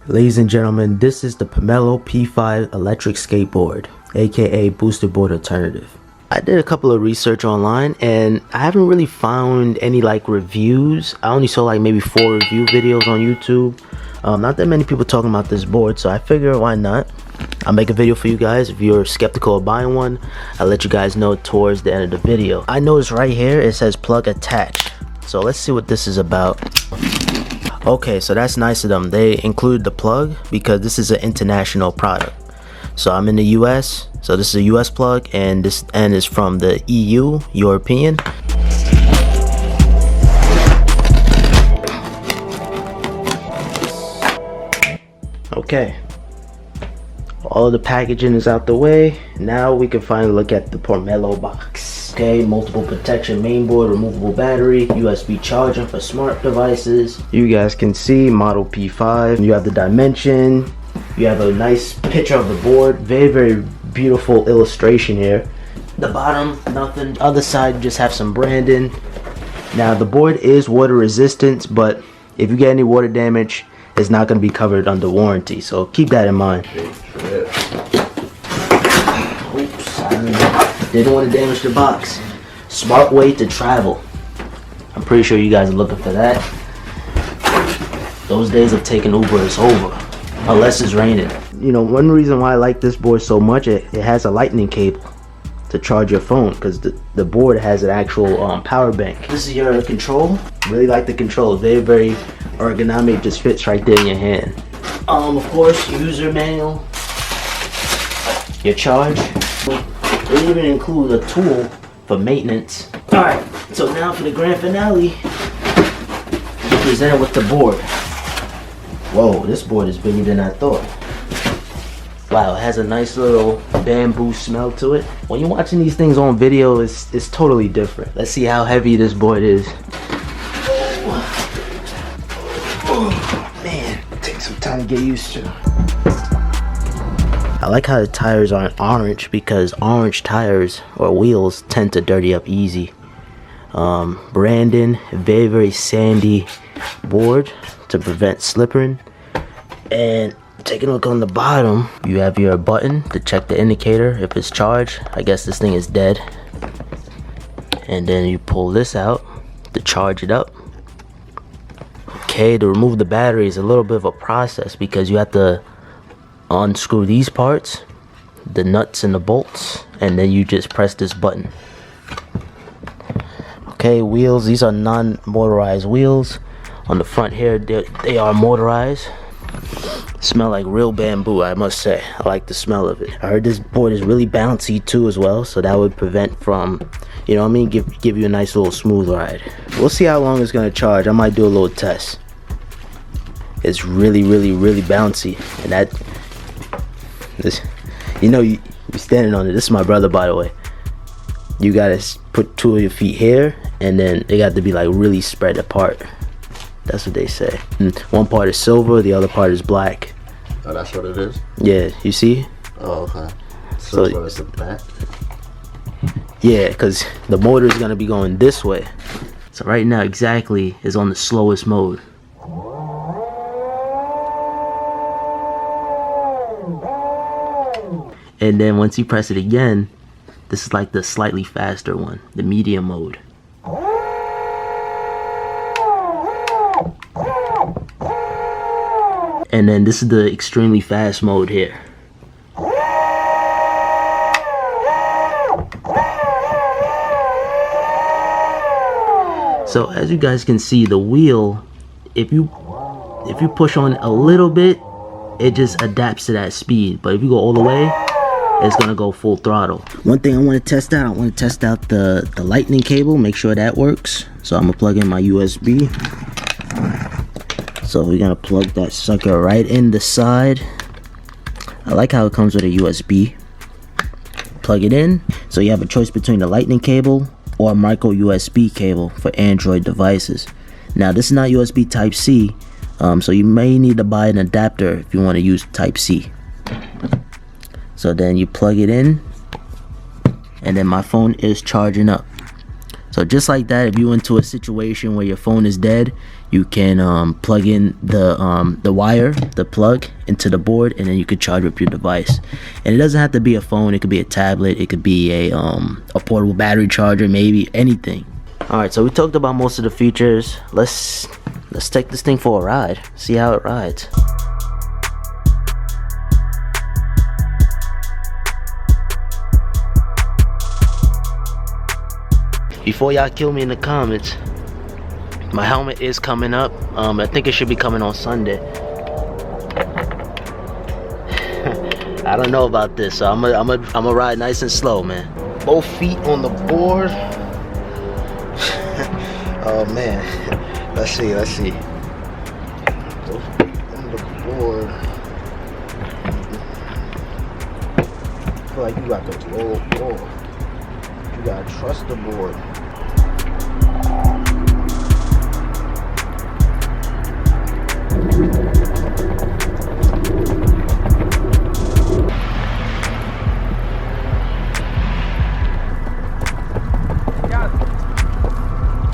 Ladies and gentlemen, this is the Pomelo P5 electric skateboard, aka booster board alternative. I did a couple of research online and I haven't really found any like reviews. I only saw like maybe 4 review videos on YouTube. Not that many people talking about this board, so I figure why not. I'll make a video for you guys. If you're skeptical of buying one, I'll let you guys know towards the end of the video. I noticed right here it says plug attached, so let's see what this is about. Okay, so that's nice of them. They include the plug because this is an international product. So I'm in the US, so this is a US plug, and this end is from the EU, European. Okay, all of the packaging is out the way. Now we can finally look at the Pomelo box. Okay, multiple protection mainboard, removable battery, USB charger for smart devices. You guys can see model P5. You have the dimension. You have a nice picture of the board. Very beautiful illustration here. The bottom, nothing. Other side, just have some branding. Now the board is water resistant, but if you get any water damage, it's not going to be covered under warranty. So keep that in mind. Oops, didn't want to damage the box. Smart way to travel. I'm pretty sure you guys are looking for that. Those days of taking Uber is over, unless it's raining. You know, one reason why I like this board so much, it has a lightning cable to charge your phone, because the board has an actual power bank. This is your control. Really like the control. Very ergonomic. Just fits right there in your hand. Of course, user manual, your charge. They even include a tool for maintenance. Alright, so now for the grand finale, you're presented with the board. Whoa, this board is bigger than I thought. Wow, it has a nice little bamboo smell to it. When you're watching these things on video, it's totally different. Let's see how heavy this board is. Oh, man, it takes some time to get used to. I like how the tires aren't orange, because orange tires or wheels tend to dirty up easy. Brandon, very sandy board to prevent slipping. And taking a look on the bottom, you have your button to check the indicator if it's charged. I guess this thing is dead. And then you pull this out to charge it up. Okay, to remove the battery is a little bit of a process, because you have to unscrew these parts, the nuts and the bolts, and then you just press this button. Okay, wheels, these are non-motorized wheels. On the front here, they are motorized. Smell like real bamboo, I must say. I like the smell of it. I heard this board is really bouncy too as well, so that would prevent from, you know what I mean, give you a nice little smooth ride. We'll see how long it's gonna charge. I might do a little test. It's really bouncy, and you know, you're standing on it. This is my brother, by the way. You gotta put 2 of your feet here, and then they got to be like really spread apart. That's what they say. And one part is silver, the other part is black. Oh, that's what it is? Yeah, you see? Oh, okay. So it's the back? Yeah, because the motor is going to be going this way. So right now, exactly, is on the slowest mode. And then once you press it again, this is like the slightly faster one, the medium mode. And then this is the extremely fast mode here. So as you guys can see, the wheel, if you push on a little bit, it just adapts to that speed. But if you go all the way, it's gonna go full throttle. One thing I want to test out, the lightning cable, make sure that works. So I'm gonna plug in my USB. So we're gonna plug that sucker right in the side. I like how it comes with a USB. Plug it in. So you have a choice between the lightning cable or a micro USB cable for Android devices. Now this is not USB Type C, so you may need to buy an adapter if you want to use Type C. So then you plug it in, and then my phone is charging up. So just like that, if you're into a situation where your phone is dead, you can plug in the wire, the plug, into the board, and then you could charge up your device. And it doesn't have to be a phone. It could be a tablet. It could be a portable battery charger, maybe anything. All right, so we talked about most of the features. Let's take this thing for a ride. See how it rides. Before y'all kill me in the comments, my helmet is coming up. I think it should be coming on Sunday. I don't know about this, so I'm gonna ride nice and slow, man. Both feet on the board. Oh man, let's see. Both feet on the board. I feel like you got to roll forward. You gotta trust the board.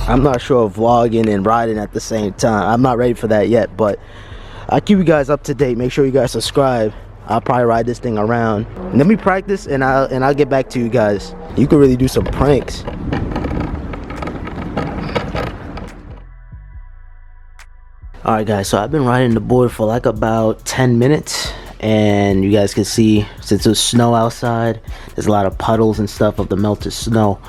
I'm not sure of vlogging and riding at the same time. I'm not ready for that yet, but I'll keep you guys up to date. Make sure you guys subscribe. I'll probably ride this thing around. Let me practice and I'll get back to you guys. You could really do some pranks. Alright guys, so I've been riding the board for like about 10 minutes, and you guys can see, since there's snow outside, there's a lot of puddles and stuff of the melted snow,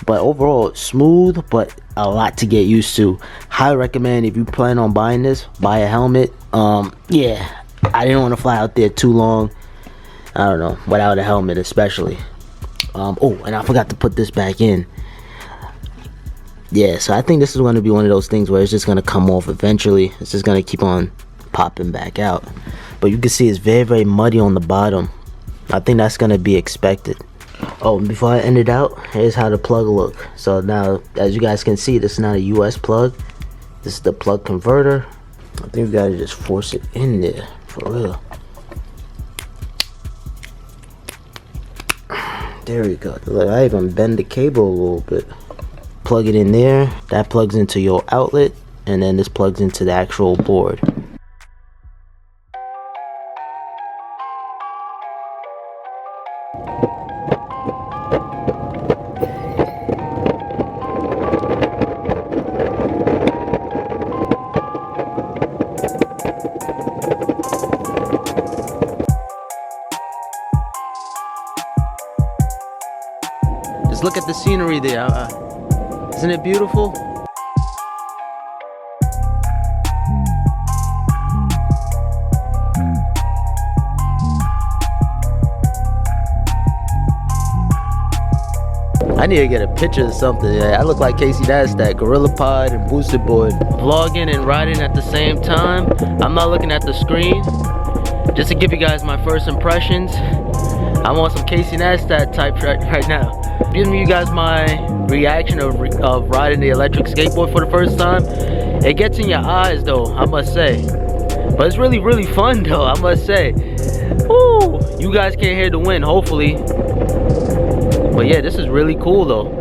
but overall it's smooth, but a lot to get used to. Highly recommend, if you plan on buying this, buy a helmet. Yeah, I didn't want to fly out there too long, I don't know, without a helmet especially. Oh, and I forgot to put this back in. Yeah, so I think this is going to be one of those things where it's just going to come off eventually. It's just going to keep on popping back out. But you can see it's very, very muddy on the bottom. I think that's going to be expected. Oh, and before I end it out, here's how the plug look. So now, as you guys can see, this is not a US plug. This is the plug converter. I think we got to just force it in there, for real. There we go. Look, I even bend the cable a little bit. Plug it in there. That plugs into your outlet, and then this plugs into the actual board. Just look at the scenery there. Isn't it beautiful? I need to get a picture of something. I look like Casey Neistat, Gorilla Pod and Boosted Board. Vlogging and riding at the same time. I'm not looking at the screen. Just to give you guys my first impressions. I'm on some Casey Neistat type right now. Giving you guys my reaction of riding the electric skateboard for the first time. It gets in your eyes though, I must say. But it's really, really fun though, I must say. Woo! You guys can't hear the wind, hopefully. But yeah, this is really cool though.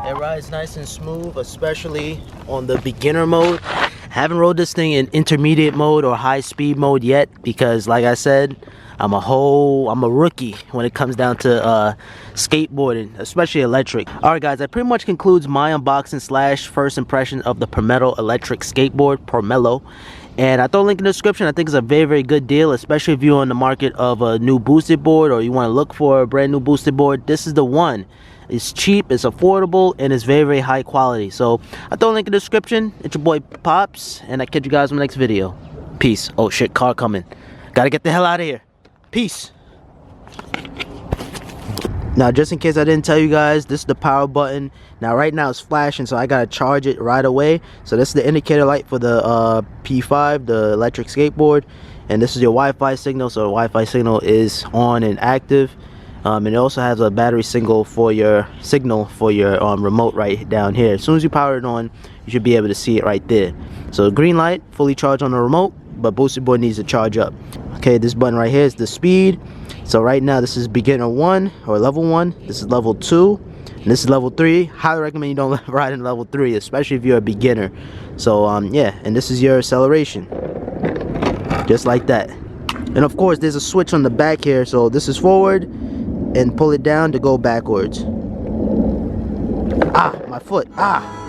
It rides nice and smooth, especially on the beginner mode. Haven't rode this thing in intermediate mode or high speed mode yet, because like I said, I'm a rookie when it comes down to skateboarding, especially electric. Alright guys, that pretty much concludes my unboxing slash first impression of the Pomelo electric skateboard, Pomelo. And I throw a link in the description. I think it's a very, very good deal, especially if you're on the market of a new boosted board or you want to look for a brand new boosted board. This is the one. It's cheap, it's affordable, and it's very, very high quality. So I throw a link in the description. It's your boy Pops, and I catch you guys in the next video. Peace. Oh shit, car coming. Gotta get the hell out of here. Peace. Now, just in case I didn't tell you guys, this is the power button. Now right now it's flashing, so I gotta charge it right away. So this is the indicator light for the P5, the electric skateboard, and this is your Wi-Fi signal. So the Wi-Fi signal is on and active. And it also has a battery signal for your remote right down here. As soon as you power it on, you should be able to see it right there. So green light, fully charged on the remote. but Boosted Boy needs to charge up. Okay, this button right here is the speed. So right now this is beginner 1 or level 1. This is level 2. And this is level 3. Highly recommend you don't ride in level 3, especially if you're a beginner. So yeah, and this is your acceleration. Just like that. And of course there's a switch on the back here. So this is forward and pull it down to go backwards. Ah, my foot. Ah.